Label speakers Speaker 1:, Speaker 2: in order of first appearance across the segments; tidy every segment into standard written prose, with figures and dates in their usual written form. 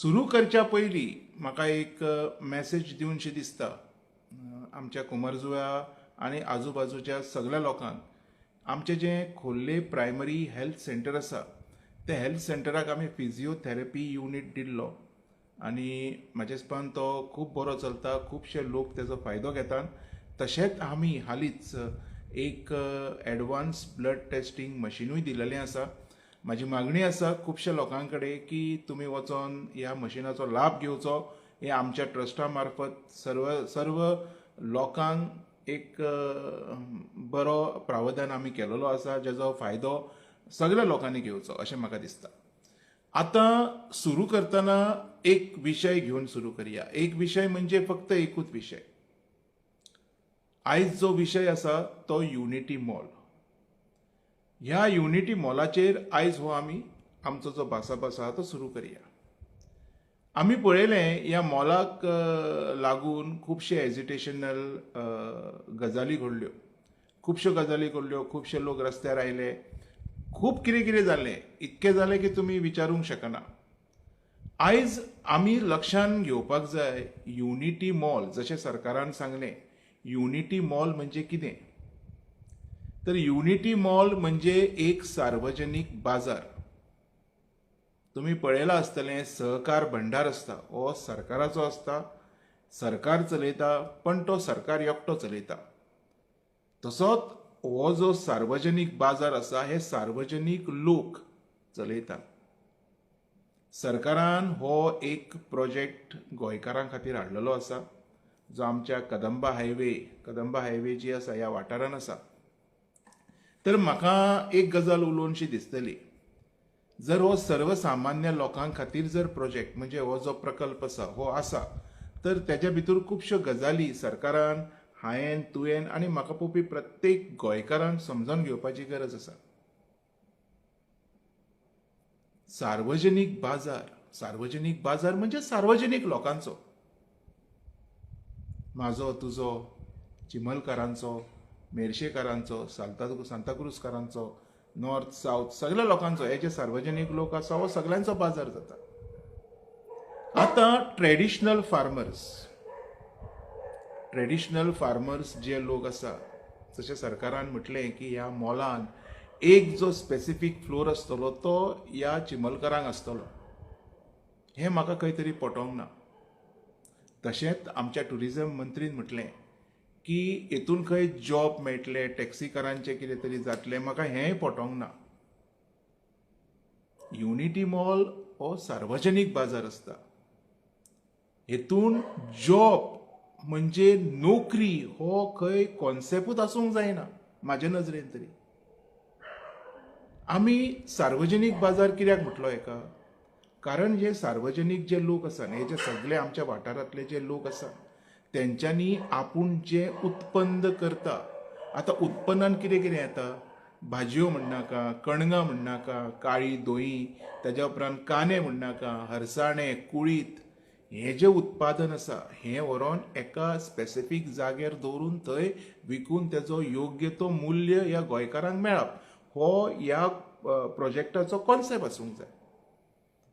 Speaker 1: सुरू करच्या पयलीं म्हाका एक मॅसेज दिवनशी दिसता आमच्या कुमारजुव्या आनी आजूबाजूच्या सगळ्या लोकांक. आमचें जें खोर्ले प्रायमरी हेल्थ सेंटर आसा त्या हेल्थ सेंटराक आमी फिजिओथेरपी युनीट दिल्लो आनी म्हाजे हिसपान तो खूब बरो चलता. खुबशे लोक तेजो फायदो घेतात. तशेंच आमी हालींच एक एडवान्स ब्लड टेस्टिंग मशिनूय दिलेलें आसा. म्हाजी मागणी आसा खुबशा लोकां कडेन की तुमी वचोन ह्या मशिनाचो लाभ घेवचो. हे आमच्या ट्रस्टा मार्फत सर्व लोकांक एक बरो प्रावधान आमी केलेलो आसा जेजो फायदो सगळ्या लोकांनी घेवचो अशें म्हाका दिसता. आतां सुरू करतना एक विशय घेवन सुरू करया. एक विशय म्हणजे फक्त एकूच विशय. आयज जो विशय आसा तो युनिटी मॉल. ह्या युनिटी मॉलाचेर आयज हो आमी आमचो जो भासाभास आसा तो सुरू करया. आमी पळयलें ह्या मॉलाक लागून खुबशे एजिटेशनल गजाली घडल्यो. खुबशे लोक रस्त्यार आयले. खूब कितें कितें जालें. इतकें जालें की तुमी विचारूंक शकना. आयज आमी लक्षांत घेवपाक जाय युनिटी मॉल जशें सरकारान सांगलें. युनिटी मॉल म्हणजे कितें? तर युनिटी मॉल म्हणजे एक सार्वजनीक बाजार. तुम्ही पळयलां आसतलें सहकार भंडार आसता हो सरकाराचो आसता. सरकार चलयता पण तो सरकार एकटो चलयता. तसोच हो जो सार्वजनीक बाजार आसा हे सार्वजनीक लोक चलयतात. सरकारान हो एक प्रोजेक्ट गोंयकारां खातीर हाडलेलो आसा जो आमच्या कदंबा हायवे जी आसा ह्या वाठारान आसा. तर म्हाका एक गजाल उलोवनशी दिसतली. जर हो सर्वसामान्य लोकां खातीर जर प्रोजेक्ट म्हणजे हो जो प्रकल्प आसा हो आसा तर तेज्या भितर खुबश्यो गजाली सरकारान हायेन तुवेन आनी म्हाका पळोवपी प्रत्येक गोंयकारान समजून घेवपाची गरज आसा. सार्वजनीक बाजार म्हणजे सार्वजनीक लोकांचो. म्हाजो तुजो चिमलकारांचो मेर्शेकारांचो सांताक्रुजकारांचो नॉर्थ साऊथ सगळ्या लोकांचो. हे जे सार्वजनीक लोक आसा हो सगळ्यांचो बाजार जाता. आतां ट्रेडिशनल फार्मर्स जे लोक आसा जशें सरकारान म्हटलें की ह्या मॉलान एक जो स्पेसिफीक फ्लोर आसतलो तो ह्या चिमलकारांक आसतलो. हें म्हाका खंय तरी पटोंक ना. तशेंच आमच्या टुरिझम मंत्रीन म्हटलें की हेतून खंय जॉब मेळटले टॅक्सीकारांचें कितें तरी जातलें. म्हाका हेंय पटोंक ना. युनिटी मॉल हो सार्वजनीक बाजार आसता. हेतून जॉब म्हणजे नोकरी हो खंय कॉन्सेप्टूच आसूंक जायना म्हाजे नजरेन तरी. आमी सार्वजनीक बाजार कित्याक म्हटलो हेका? कारण जे सार्वजनीक जे लोक आसा हे जे सगळे आमच्या वाठारांतले जे लोक आसा तेंच्यांनी आपूण जे उत्पन्न करता. आतां उत्पन्नान कितें कितें येता? भाजयो म्हणनाका, कणगां म्हणनाका, काळी दोई, तेज्या उपरांत कांदे म्हणनाका, हरसाणे, कुळीत हें जें उत्पादन आसा हें व्हरोन एका स्पेसिफीक जाग्यार दवरून थंय विकून तेजो योग्य तो मूल्य ह्या गोंयकारांक मेळप हो ह्या प्रोजेक्टाचो कॉन्सेप्ट आसूंक जाय.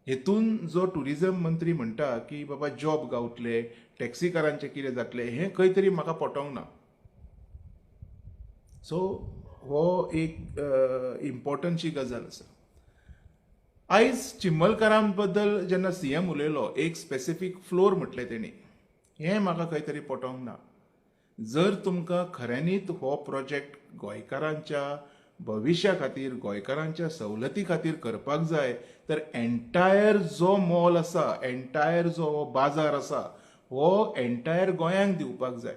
Speaker 1: हेतून जो टुरिझम मंत्री म्हणटा की बाबा जॉब गावतले टॅक्सीकारांचें कितें जातलें हें खंय तरी म्हाका पटोंक ना. सो हो एक इम्पॉर्टंटशी गजाल आसा. आयज चिमलकारां बद्दल जेन्ना सीएम उलयलो एक स्पेसिफीक फ्लोर म्हटलें तेणी हें म्हाका खंय तरी पटोंक ना. जर तुमकां खऱ्यांनीच हो प्रोजेक्ट गोंयकारांच्या भविश्या खातीर गोंयकारांच्या सवलती खातीर करपाक जाय तर एंटायर जो मॉल आसा एंटायर जो बाजार आसा हो एंटायर गोंयांक दिवपाक जाय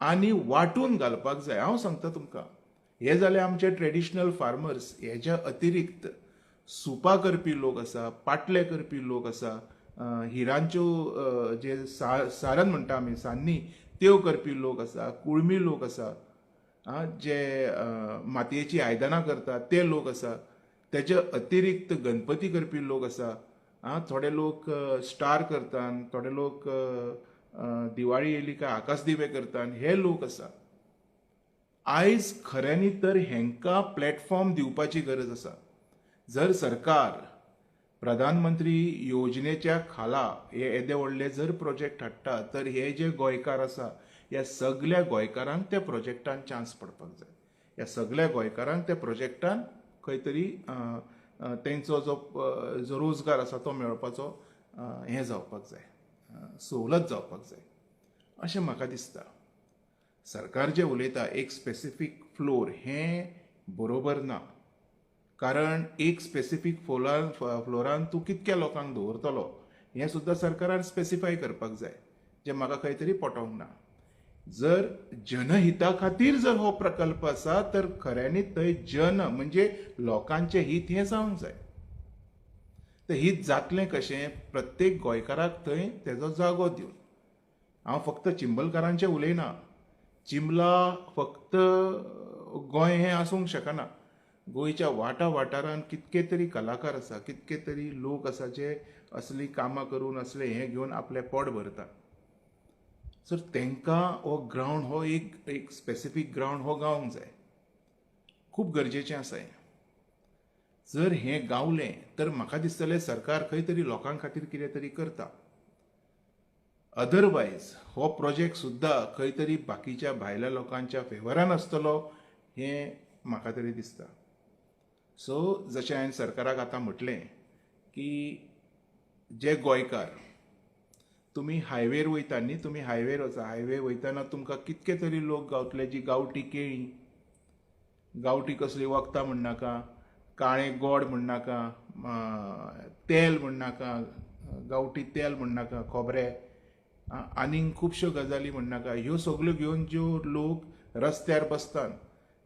Speaker 1: आनी वांटून घालपाक जाय. हांव सांगता तुमकां हे जाले आमचे ट्रेडिशनल फार्मर्स. हेच्या अतिरिक्त सुपां करपी लोक आसा पाटले करपी लोक आसा हिरांच्यो जे सारण म्हणटा आमी सान्नी त्यो करपी लोक आसा कुळमी लोक आसा जे मातयेची आयदनां करतात ते लोक आसा. तेच्या अतिरिक्त गणपती करपी लोक आसा. थोडे लोक स्टार करतात थोडे लोक दिवाळी येयली काय आकाश दिवे करतात हे लोक आसा. आयज खऱ्यांनी तर हेंकां प्लॅटफॉर्म दिवपाची गरज आसा. जर सरकार प्रधानमंत्री योजनेच्या खाला हे येदे व्हडले जर प्रोजेक्ट हाडटा तर हे जे गोंयकार आसा ह्या सगळ्या गोंयकारांक त्या प्रोजेक्टान चान्स पडपाक जाय. ह्या सगळ्या गोंयकारांक त्या प्रोजेक्टान खंय तरी तेंचो जो रोजगार आसा तो मेळपाचो हें जावपाक जाय, सवलत जावपाक जाय अशें म्हाका दिसता. सरकार जे उलयता एक स्पेसिफीक फ्लोर हें बरोबर ना. कारण एक स्पेसिफीक फ्लोरान तूं कितक्या लोकांक दवरतलो हें सुद्दां सरकारान स्पेसिफाय करपाक जाय, जें म्हाका खंय तरी पटोंक ना. जर जनहिता खातीर जर हो प्रकल्प आसा तर खऱ्यांनीच थंय जन म्हणजे लोकांचें हित हें जावंक जाय. तर हित जातलें कशें? प्रत्येक गोंयकाराक थंय तेजो जागो दिवन. हांव फक्त चिंबलकारांचें उलयना. चिंबला फक्त गोंय हें आसूंक शकना. गोंयच्या वाठारांत कितके तरी कलाकार आसा, कितके तरी लोक आसा जे असली कामां करून असले हें घेवन आपलें पोट भरता. सर तांकां हो ग्रावंड हो एक स्पेसिफीक ग्रावंड हो गावंक जाय. खूब गरजेचें आसा हें. जर हें गावलें तर म्हाका दिसतलें सरकार खंय तरी लोकां खातीर कितें तरी करता. अदरवायज हो प्रोजेक्ट सुद्दां खंय तरी बाकीच्या भायल्या लोकांच्या फेवरान आसतलो हें म्हाका तरी दिसता. सो जशें हांवें सरकाराक आतां म्हटलें की जे गोंयकार तुमी हायवेर वयता न्ही, तुमी हायवेर वचा, हायवे वयतना तुमकां कितके तरी लोक गावतले जी गांवठी केळीं, गांवठी कसली वखदां म्हणनाका, काळें गोड म्हणनाका, तेल म्हणनाका, गांवठी तेल म्हणनाका, खोबरें, आनीक खुबश्यो गजाली म्हणनाका, ह्यो सगल्यो घेवन ज्यो लोक रस्त्यार बसतात,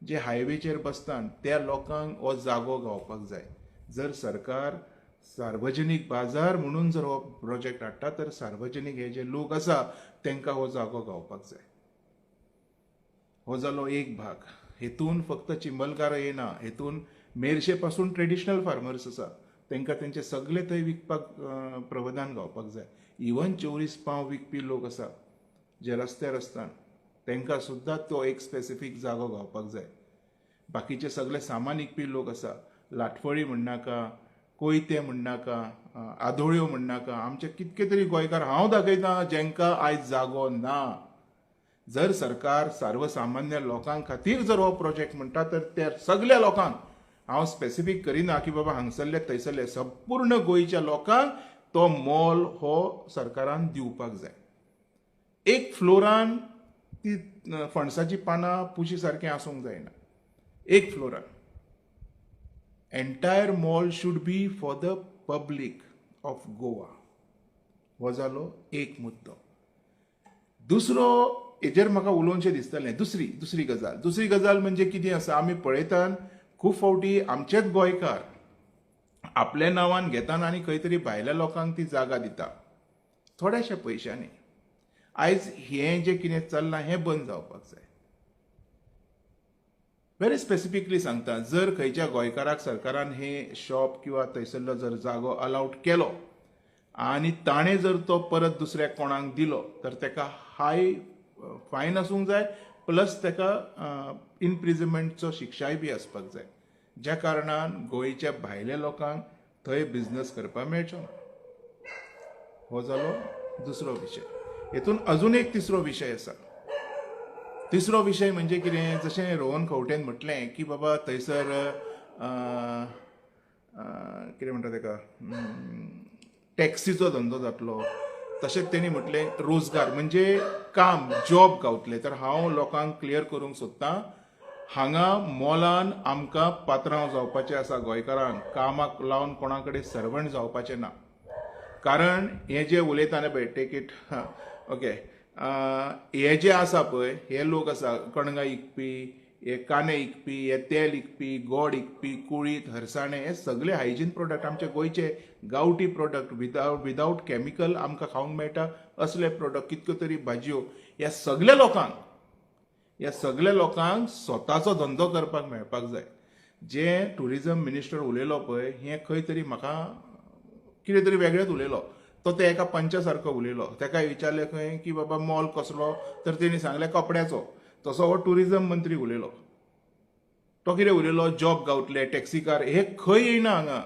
Speaker 1: जे हायवेचेर बसतात त्या लोकांक हो जागो गावपाक जाय. जर सरकार सार्वजनीक बाजार म्हणून जर हो प्रोजेक्ट हाडटा तर सार्वजनीक हे जे लोक आसा तांकां हो जागो गावपाक जाय. हो जालो एक भाग. हेतून फक्त चिंबलकार येना, हेतून मेरशे पासून ट्रेडिशनल फार्मर्स आसा तांकां तेंचे सगळे थंय विकपाक प्रबंधान गावपाक जाय. इवन 24 पांव विकपी लोक आसा जे रस्त्यार आसतात तांकां सुद्दां तो एक स्पेसिफीक जागो गावपाक जाय. बाकीचे सगळे सामान विकपी लोक आसा, लाटफळी म्हणनाका, कोयते म्हणनाका, आदोळ्यो म्हणनाका, आमचे कितके तरी गोंयकार हांव दाखयतां जेंकां आयज जागो ना. जर सरकार सर्वसामान्य लोकां खातीर जर हो प्रोजेक्ट म्हणटा तर त्या सगळ्या लोकांक हांव स्पेसिफीक करिना की बाबा हांगसरले थंयसरले संपूर्ण गोंयच्या लोकांक तो मोल हो सरकारान दिवपाक जाय. एक फ्लोरान ती फणसाची पानां पुशी सारकें आसूंक जायना. एक फ्लोरान entire mall should be for the public of Goa. हो जालो एक मुद्दो. दुसरो हेजेर म्हाका उलोवचें दिसतलें. दुसरी गजाल म्हणजे कितें आसा, आमी पळयतात खूब फावटी आमचेच गोंयकार आपल्या नांवान घेतात आनी खंय तरी भायल्या लोकांक ती जागा दिता थोड्याशा पयशांनी. आयज हें जें कितें चल्लां हें बंद जावपाक जाय. व्हेरी स्पेसिफिकली सांगता, जर खंयच्या गोंयकाराक सरकारान हे शॉप किंवा थंयसरलो जर जागो अलाउड केलो आनी ताणें जर तो परत दुसऱ्या कोणाक दिलो तर ताका हाय फायन आसूंक जाय, प्लस ताका इनप्रिजनमेंटचो शिक्षाय बी आसपाक जाय, ज्या कारणान गोंयच्या भायल्या लोकांक थंय बिझनस करपाक मेळचो ना. हो जालो दुसरो विशय. हेतून अजून एक तिसरो विशय आसा. तिसरो विशय म्हणजे कितें, जशें रोहन खंवटेन म्हटलें की बाबा थंयसर कितें म्हणटा ताका टॅक्सीचो धंदो जातलो. तशेंच तेणी म्हटलें रोजगार म्हणजे काम, जॉब गावतले. तर हांव लोकांक क्लियर करूंक सोदतां, हांगा मोलान आमकां पात्रांव जावपाचें आसा. गोंयकारांक कामाक लावन कोणा कडेन सर्वंट जावपाचें ना. कारण हे जे उलयताले पळय टेक इट ओके, हे जे आसा पळय हे लोक आसा कणगां विकपी, हे कांदे विकपी, हे तेल विकपी, गोड विकपी, कुळीत, हरसाणे, हे सगळे हायजीन प्रोडक्ट आमचे गोंयचे गांवठी प्रोडक्ट विदाउट केमिकल आमकां खावंक मेळटा असले प्रोडक्ट, कितल्यो तरी भाजयो. ह्या सगळ्या लोकांक स्वताचो धंदो करपाक मेळपाक जाय. जे टुरिजम मिनिस्टर उलयलो पळय हें खंय तरी म्हाका कितें तरी वेगळेंच उलयलो. तो ते एका पंचा सारको उलयलो. ताका विचारलें खंय की बाबा मॉल कसलो, तर तेणी सांगलें कपड्याचो. तसो हो टुरिजम मंत्री उलयलो. तो कितें उलयलो, जॉब गावतले, टॅक्सी कार, हे खंय येयना हांगा.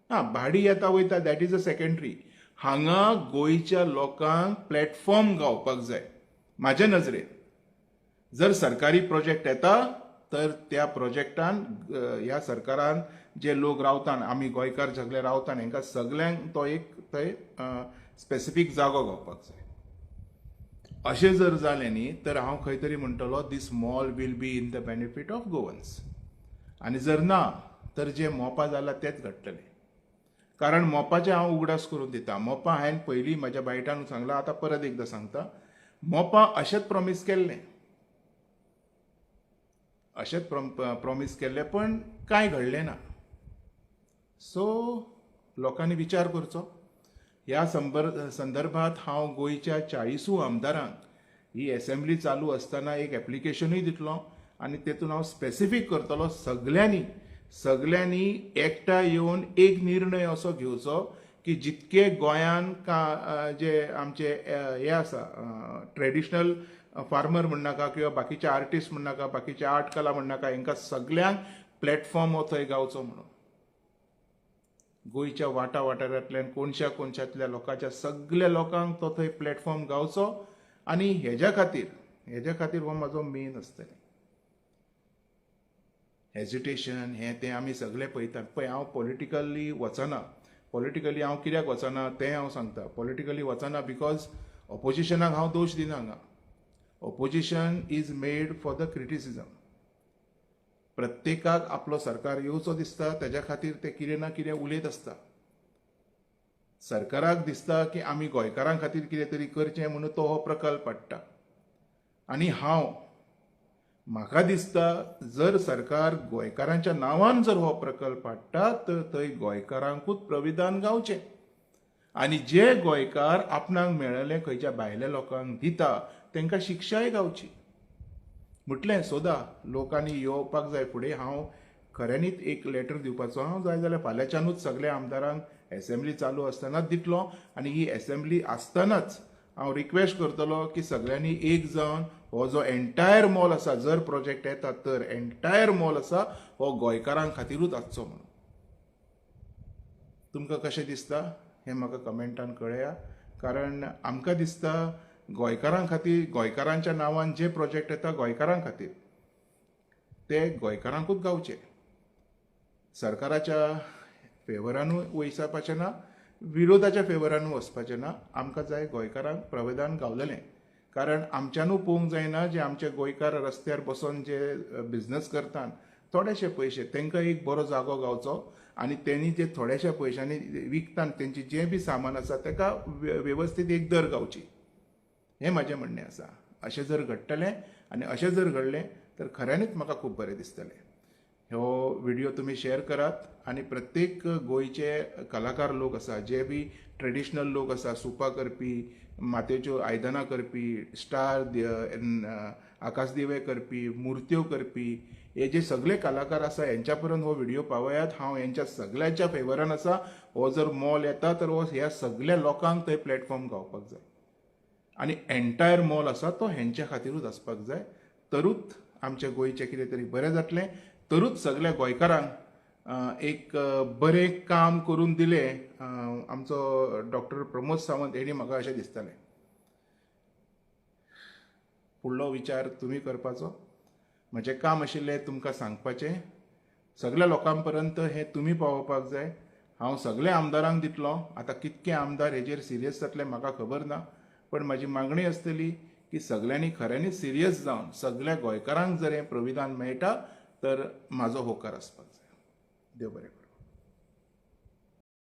Speaker 1: भाडी येता वयता दॅट इज अ सेकंडरी. हांगा गोंयच्या लोकांक प्लॅटफॉर्म गावपाक जाय म्हाज्या नजरेन. जर सरकारी प्रोजेक्ट येता तर त्या प्रोजेक्टान ह्या सरकारान जे लोक रावतात, आमी गोंयकार सगळे रावतात, हांकां सगळ्यांक तो एक थंय स्पेसिफीक जागो गावपाक जाय. अशें जर जालें न्ही तर हांव खंय तरी म्हणटलो this mall will be in the benefit of Goans. आनी जर ना तर जे मोपा जाला तेच घडटलें. कारण मोपाचें हांव उगडास करून दिता. मोपा हांवें पयलीं म्हाज्या बायटान सांगलां, आतां परत एकदां सांगता. मोपा अशेंच प्रॉमीस केल्लें, अशेंच प्रॉमीस केल्लें, पण कांय घडलें ना. सो लोकांनी विचार करचो. ह्या संदर्भात हांव गोंयच्या 40 आमदारांक ही असेंब्ली चालू आसतना एक एप्लिकेशनूय दितलो आनी तेतून हांव स्पेसिफीक करतलो सगळ्यांनी एकठांय येवन एक निर्णय असो घेवचो की जितके गोंयान जे आमचे हे आसा ट्रेडिशनल फार्मर म्हणनाका किंवा बाकीचे आर्टिस्ट म्हणनाका, बाकीचे आर्ट कला म्हणनाका, हांकां सगळ्यांक प्लॅटफॉर्म हो थंय गावचो म्हणून. गोंयच्या वाठारांतल्यान कोणशातल्या लोकांच्या सगळ्या लोकांक तो थंय प्लॅटफॉर्म गावचो. आनी हेज्या खातीर हो म्हाजो मेन आसतलें. हेजिटेशन हें तें आमी सगळे पळयतात पळय. हांव पॉलिटिकली वचना. पॉलिटिकली हांव कित्याक वचना तें हांव सांगता. पॉलिटिकली वचना बिकॉज ऑपोजिशनाक हांव दोश दिना हांगा. Opposition is made for the criticism. प्रत्येकाक आपलो सरकार येवचो दिसता, तेज्या खातीर ते कितें ना कितें उलयत आसता. सरकाराक दिसता की आमी गोंयकारां खातीर कितें तरी करचें म्हणून तो हो प्रकल्प हाडटा. आनी म्हाका दिसता जर सरकार गोंयकारांच्या नांवान जर हो प्रकल्प हाडटा तर थंय गोंयकारांकूच प्रविधान गावचें. आनी जे गोंयकार आपणाक मेळयलें खंयच्या भायल्या लोकांक दिता तांकां शिक्षाय गावची. म्हटलें सोदा लोकांनी येवपाक जाय फुडें. हांव खऱ्यांनीच एक लेटर दिवपाचो. हांव जाय जाल्यार फाल्यांच्यानूच सगळ्या आमदारांक असेंब्ली चालू आसतनाच दितलो. आनी ही असेंब्ली आसतनाच हांव रिक्वेस्ट करतलो की सगळ्यांनी एक जावन हो जो एंटायर मॉल आसा, जर प्रोजेक्ट येता तर एंटायर मॉल आसा हो गोंयकारां खातीरूच आसचो म्हणून. तुमकां कशें दिसता हें म्हाका कमेंटान कळया. कारण आमकां दिसता गोंयकारां खातीर, गोंयकारांच्या नांवान जे प्रोजेक्ट येता गोंयकारां खातीर ते गोंयकारांकूच गावचे. सरकाराच्या फेवरानूय वचपाचें ना, विरोधाच्या फेवरानूय वचपाचें ना. आमकां जाय गोंयकारांक प्रविधान गावलेलें. कारण आमच्यानूय पळोवंक जायना जे आमचे गोंयकार रस्त्यार बसून जे बिझनस करतात थोडेशे पयशे तांकां एक बरो जागो गावचो आनी तेणी जे थोड्याशा पयशांनी विकतात तेंची जें बी सामान आसा ताका वेवस्थीत एक दर गावची. हें म्हाजें म्हणणें आसा. अशें जर घडटलें आनी अशें जर घडलें तर खऱ्यांनीच म्हाका खूब बरें दिसतलें. हो व्हिडिओ तुमी शेअर करात आनी प्रत्येक गोंयचे कलाकार लोक आसा, जे बी ट्रेडिशनल लोक आसा, सुपां करपी, मातयेच्यो आयदनां करपी, स्टार आकाशदिवे करपी, मुर्त्यो करपी, हे जे सगळे कलाकार आसा हेंच्या पर्यंत हो व्हिडिओ पावयात. हांव हेंच्या सगळ्यांच्या फेवरान आसा. हो जर मॉल येता तर हो ह्या सगळ्या लोकांक थंय प्लॅटफॉर्म गावपाक जाय. आनी एंटायर मॉल आसा तो हेंच्या खातीरूच आसपाक जाय. तरूच आमच्या गोंयचें कितें तरी बरें जातलें. तरूच सगळ्या गोंयकारांक एक बरें काम करून दिलें आमचो डॉक्टर प्रमोद सावंत हेणी म्हाका अशें दिसतालें. फुडलो विचार तुमी करपाचो. म्हजें काम आशिल्लें तुमकां सांगपाचें. सगळ्या लोकां पर्यंत हें तुमी पावोवपाक जाय. हांव सगळ्या आमदारांक दितलो. आतां कितके आमदार हेजेर सिरियस जातले म्हाका खबर ना, पण म्हजी मागणी आसतली की सगळ्यांनी खऱ्यांनीच सिरियस जावन सगळ्या गोंयकारांक जर हें प्रविधान मेळटा तर म्हाजो होकार आसपाक जाय. देव बरें करूं.